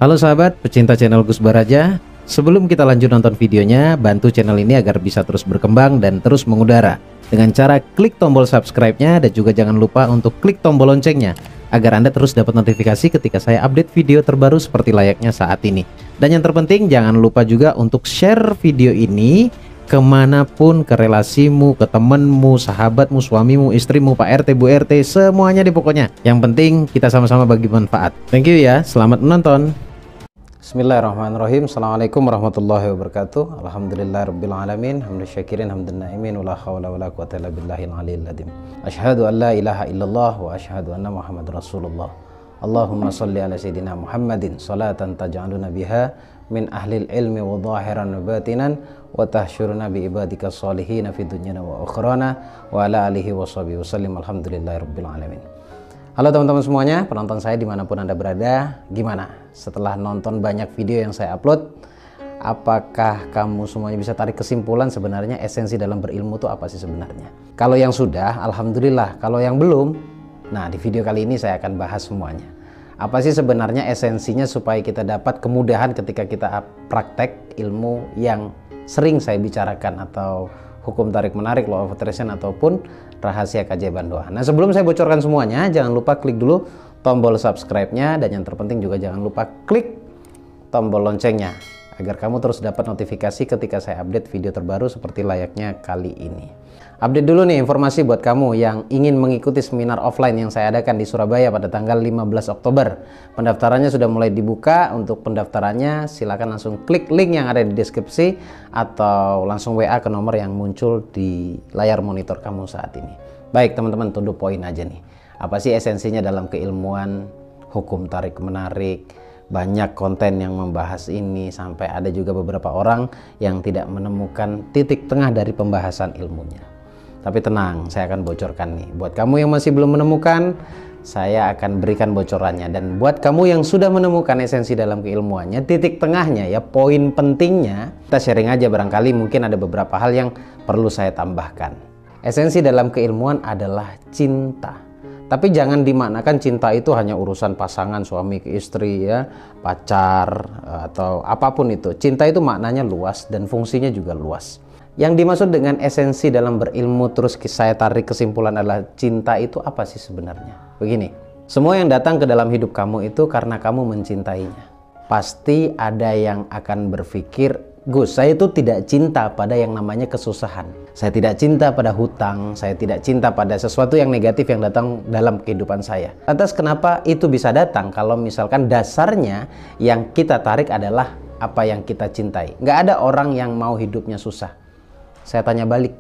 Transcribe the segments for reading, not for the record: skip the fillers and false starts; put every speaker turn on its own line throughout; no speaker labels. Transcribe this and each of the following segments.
Halo sahabat pecinta channel Gus Baraja. Sebelum kita lanjut nonton videonya, bantu channel ini agar bisa terus berkembang dan terus mengudara dengan cara klik tombol subscribe-nya, dan juga jangan lupa untuk klik tombol loncengnya agar Anda terus dapat notifikasi ketika saya update video terbaru seperti layaknya saat ini. Dan yang terpenting, jangan lupa juga untuk share video ini kemanapun, ke relasimu, ke temenmu, sahabatmu, suamimu, istrimu, Pak RT, Bu RT, semuanya deh pokoknya. Yang penting kita sama-sama bagi manfaat. Thank you ya, selamat menonton. Bismillahirrahmanirrahim. Assalamualaikum warahmatullahi wabarakatuh. Alhamdulillahirrabbilalamin. Hamdan syakirin, hamdan na'imin. Wala hawla wala quwwata illa billahil aliyil adzim. Asyhadu an la ilaha illallah wa asyhadu anna Muhammad Rasulullah. Allahumma salli ala sayyidina Muhammadin salatan taj'aluna biha min ahlil ilmi wa dhahiran wa batinan wa tahsyuruna bi ibadika sholihin fi dunyana wa akhrana wa ala alihi wa sahbihi wasallim. Alhamdulillahirabbil alamin. Halo teman-teman semuanya, penonton saya dimanapun Anda berada. Gimana setelah nonton banyak video yang saya upload? Apakah kamu semuanya bisa tarik kesimpulan sebenarnya esensi dalam berilmu itu apa sih sebenarnya? Kalau yang sudah, alhamdulillah. Kalau yang belum, nah di video kali ini saya akan bahas semuanya. Apa sih sebenarnya esensinya supaya kita dapat kemudahan ketika kita praktek ilmu yang sering saya bicarakan, atau hukum tarik menarik, law of attraction, ataupun rahasia keajaiban doa. Nah, sebelum saya bocorkan semuanya, jangan lupa klik dulu tombol subscribe-nya, dan yang terpenting juga jangan lupa klik tombol loncengnya agar kamu terus dapat notifikasi ketika saya update video terbaru seperti layaknya kali ini. Update dulu nih informasi buat kamu yang ingin mengikuti seminar offline yang saya adakan di Surabaya pada tanggal 15 Oktober. Pendaftarannya sudah mulai dibuka. Untuk pendaftarannya silakan langsung klik link yang ada di deskripsi atau langsung WA ke nomor yang muncul di layar monitor kamu saat ini. Baik teman-teman, to the point aja nih. Apa sih esensinya dalam keilmuan hukum tarik menarik? Banyak konten yang membahas ini, sampai ada juga beberapa orang yang tidak menemukan titik tengah dari pembahasan ilmunya. Tapi tenang, saya akan bocorkan nih. Buat kamu yang masih belum menemukan, saya akan berikan bocorannya. Dan buat kamu yang sudah menemukan esensi dalam keilmuannya, titik tengahnya ya, poin pentingnya, kita sharing aja, barangkali mungkin ada beberapa hal yang perlu saya tambahkan. Esensi dalam keilmuan adalah cinta. Tapi jangan dimaknakan cinta itu hanya urusan pasangan, suami ke istri ya, pacar, atau apapun itu. Cinta itu maknanya luas dan fungsinya juga luas. Yang dimaksud dengan esensi dalam berilmu terus saya tarik kesimpulan adalah cinta itu apa sih sebenarnya? Begini, semua yang datang ke dalam hidup kamu itu karena kamu mencintainya. Pasti ada yang akan berpikir, Gus, saya itu tidak cinta pada yang namanya kesusahan. Saya tidak cinta pada hutang, saya tidak cinta pada sesuatu yang negatif yang datang dalam kehidupan saya. Lantas kenapa itu bisa datang kalau misalkan dasarnya yang kita tarik adalah apa yang kita cintai? Nggak ada orang yang mau hidupnya susah. Saya tanya balik,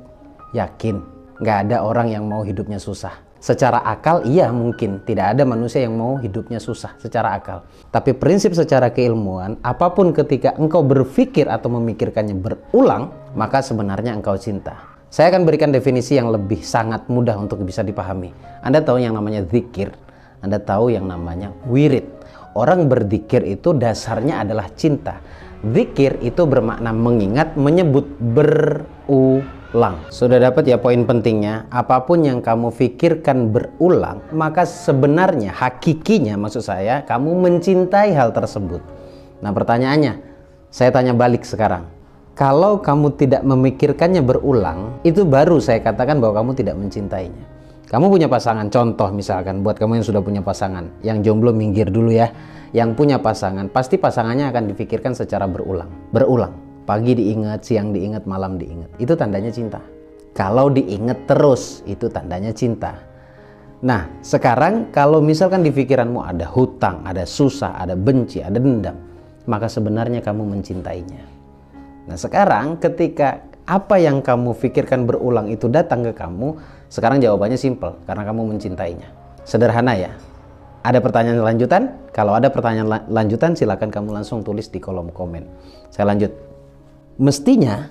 yakin nggak ada orang yang mau hidupnya susah? Secara akal iya mungkin, tidak ada manusia yang mau hidupnya susah secara akal. Tapi prinsip secara keilmuan, apapun ketika engkau berpikir atau memikirkannya berulang, maka sebenarnya engkau cinta. Saya akan berikan definisi yang lebih sangat mudah untuk bisa dipahami. Anda tahu yang namanya zikir, Anda tahu yang namanya wirid. Orang berzikir itu dasarnya adalah cinta. Zikir itu bermakna mengingat, menyebut, berulang. Sudah dapat ya poin pentingnya? Apapun yang kamu pikirkan berulang, maka sebenarnya, hakikinya maksud saya, kamu mencintai hal tersebut. Nah pertanyaannya, saya tanya balik sekarang. Kalau kamu tidak memikirkannya berulang, itu baru saya katakan bahwa kamu tidak mencintainya. Kamu punya pasangan, contoh misalkan, buat kamu yang sudah punya pasangan, yang jomblo minggir dulu ya. Yang punya pasangan, pasti pasangannya akan dipikirkan secara berulang. Pagi diingat, siang diingat, malam diingat. Itu tandanya cinta. Kalau diingat terus, itu tandanya cinta. Nah, sekarang kalau misalkan di pikiranmu ada hutang, ada susah, ada benci, ada dendam, maka sebenarnya kamu mencintainya. Nah, sekarang ketika apa yang kamu pikirkan berulang itu datang ke kamu, sekarang jawabannya simple, karena kamu mencintainya. Sederhana ya. Ada pertanyaan lanjutan? Kalau ada pertanyaan lanjutan, silakan kamu langsung tulis di kolom komen. Saya lanjut. Mestinya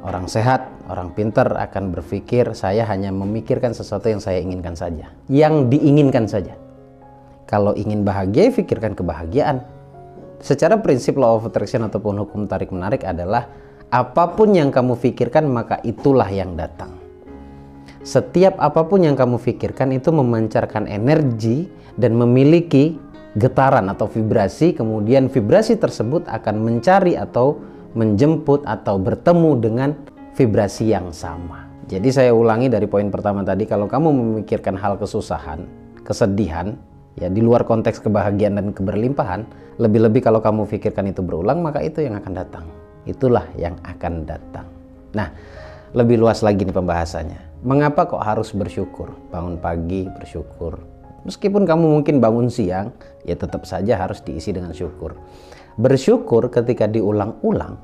orang sehat, orang pintar akan berpikir, saya hanya memikirkan sesuatu yang saya inginkan saja. Yang diinginkan saja. Kalau ingin bahagia, pikirkan kebahagiaan. Secara prinsip law of attraction ataupun hukum tarik menarik adalah apapun yang kamu pikirkan, maka itulah yang datang. Setiap apapun yang kamu pikirkan itu memancarkan energi dan memiliki getaran atau vibrasi, kemudian vibrasi tersebut akan mencari atau menjemput atau bertemu dengan vibrasi yang sama. Jadi saya ulangi dari poin pertama tadi, kalau kamu memikirkan hal kesusahan, kesedihan, ya di luar konteks kebahagiaan dan keberlimpahan, lebih-lebih kalau kamu pikirkan itu berulang, maka itu yang akan datang. Itulah yang akan datang. Nah, lebih luas lagi nih pembahasannya. Mengapa kok harus bersyukur? Bangun pagi bersyukur. Meskipun kamu mungkin bangun siang, ya tetap saja harus diisi dengan syukur. Bersyukur ketika diulang-ulang,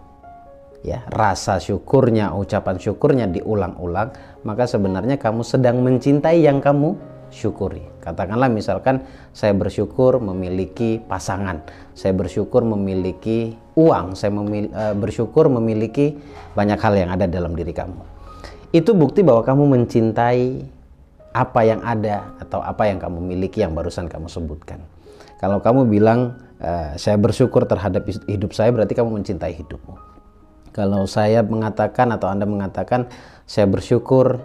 ya rasa syukurnya, ucapan syukurnya diulang-ulang, maka sebenarnya kamu sedang mencintai yang kamu syukuri. Katakanlah misalkan saya bersyukur memiliki pasangan, saya bersyukur memiliki uang, saya bersyukur memiliki banyak hal yang ada dalam diri kamu. Itu bukti bahwa kamu mencintai apa yang ada atau apa yang kamu miliki yang barusan kamu sebutkan. Kalau kamu bilang saya bersyukur terhadap hidup saya, berarti kamu mencintai hidupmu. Kalau saya mengatakan atau Anda mengatakan saya bersyukur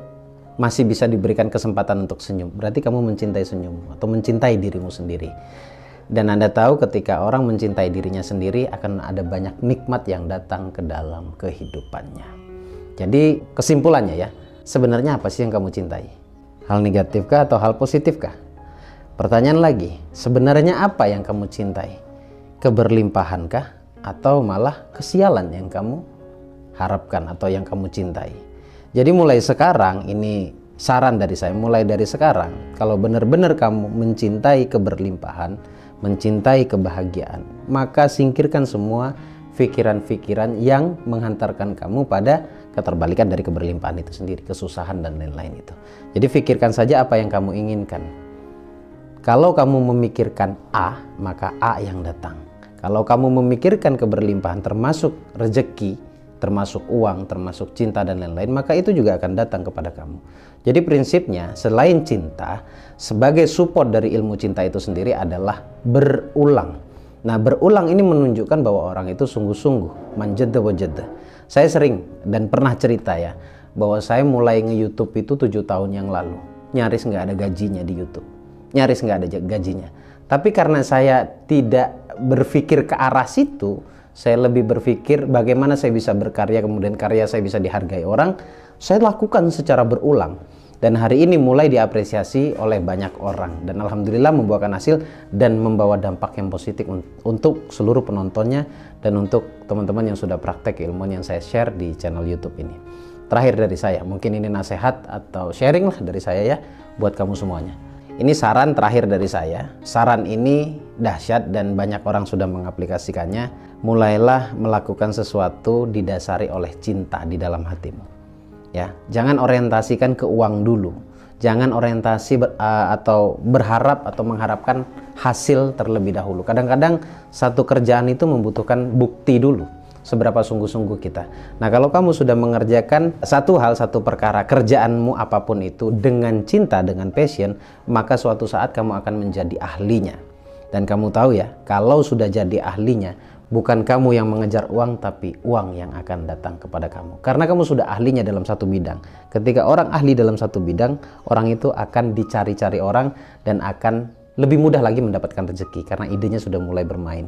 masih bisa diberikan kesempatan untuk senyum, berarti kamu mencintai senyummu atau mencintai dirimu sendiri. Dan Anda tahu ketika orang mencintai dirinya sendiri akan ada banyak nikmat yang datang ke dalam kehidupannya. Jadi kesimpulannya ya, sebenarnya apa sih yang kamu cintai? Hal negatifkah atau hal positifkah? Pertanyaan lagi, sebenarnya apa yang kamu cintai? Keberlimpahankah atau malah kesialan yang kamu harapkan atau yang kamu cintai? Jadi mulai sekarang, ini saran dari saya, mulai dari sekarang, kalau benar-benar kamu mencintai keberlimpahan, mencintai kebahagiaan, maka singkirkan semua pikiran-pikiran yang menghantarkan kamu pada keterbalikan dari keberlimpahan itu sendiri, kesusahan dan lain-lain itu. Jadi pikirkan saja apa yang kamu inginkan. Kalau kamu memikirkan A, maka A yang datang. Kalau kamu memikirkan keberlimpahan termasuk rezeki, termasuk uang, termasuk cinta dan lain-lain, maka itu juga akan datang kepada kamu. Jadi prinsipnya selain cinta, sebagai support dari ilmu cinta itu sendiri adalah berulang. Nah, berulang ini menunjukkan bahwa orang itu sungguh-sungguh manjadda wajadda. Saya sering dan pernah cerita ya, bahwa saya mulai nge-YouTube itu 7 tahun yang lalu. Nyaris nggak ada gajinya di YouTube. Nyaris nggak ada gajinya. Tapi karena saya tidak berpikir ke arah situ, saya lebih berpikir bagaimana saya bisa berkarya, kemudian karya saya bisa dihargai orang. Saya lakukan secara berulang. Dan hari ini mulai diapresiasi oleh banyak orang. Dan alhamdulillah membuahkan hasil dan membawa dampak yang positif untuk seluruh penontonnya dan untuk teman-teman yang sudah praktek ilmu yang saya share di channel YouTube ini. Terakhir dari saya, mungkin ini nasihat atau sharing lah dari saya ya buat kamu semuanya. Ini saran terakhir dari saya. Saran ini dahsyat dan banyak orang sudah mengaplikasikannya. Mulailah melakukan sesuatu didasari oleh cinta di dalam hatimu. Ya, jangan orientasikan ke uang dulu. Jangan orientasi atau berharap atau mengharapkan hasil terlebih dahulu. Kadang-kadang satu kerjaan itu membutuhkan bukti dulu. Seberapa sungguh-sungguh kita. Nah, kalau kamu sudah mengerjakan satu hal, satu perkara, kerjaanmu apapun itu dengan cinta, dengan passion, maka suatu saat kamu akan menjadi ahlinya. Dan kamu tahu ya, kalau sudah jadi ahlinya, bukan kamu yang mengejar uang, tapi uang yang akan datang kepada kamu. Karena kamu sudah ahlinya dalam satu bidang. Ketika orang ahli dalam satu bidang, orang itu akan dicari-cari orang dan akan lebih mudah lagi mendapatkan rezeki. Karena idenya sudah mulai bermain.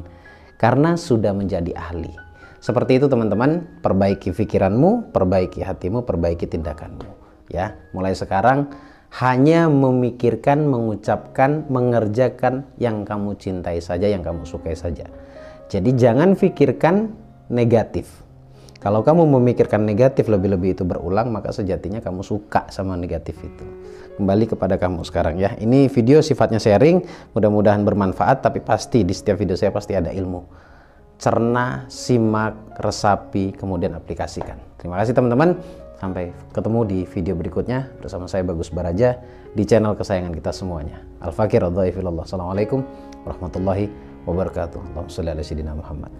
Karena sudah menjadi ahli. Seperti itu teman-teman, perbaiki pikiranmu, perbaiki hatimu, perbaiki tindakanmu. Ya, mulai sekarang hanya memikirkan, mengucapkan, mengerjakan yang kamu cintai saja, yang kamu sukai saja. Jadi jangan pikirkan negatif. Kalau kamu memikirkan negatif lebih-lebih itu berulang, maka sejatinya kamu suka sama negatif itu. Kembali kepada kamu sekarang ya. Ini video sifatnya sharing, mudah-mudahan bermanfaat, tapi pasti di setiap video saya pasti ada ilmu. Cerna, simak, resapi, kemudian aplikasikan. Terima kasih teman-teman. Sampai ketemu di video berikutnya bersama saya Bagus Baraja di channel kesayangan kita semuanya. Al-Fakir Ad-Dhaifillah. Assalamualaikum warahmatullahi wabarakatuh. Allahumma shalli ala sayyidina Muhammad.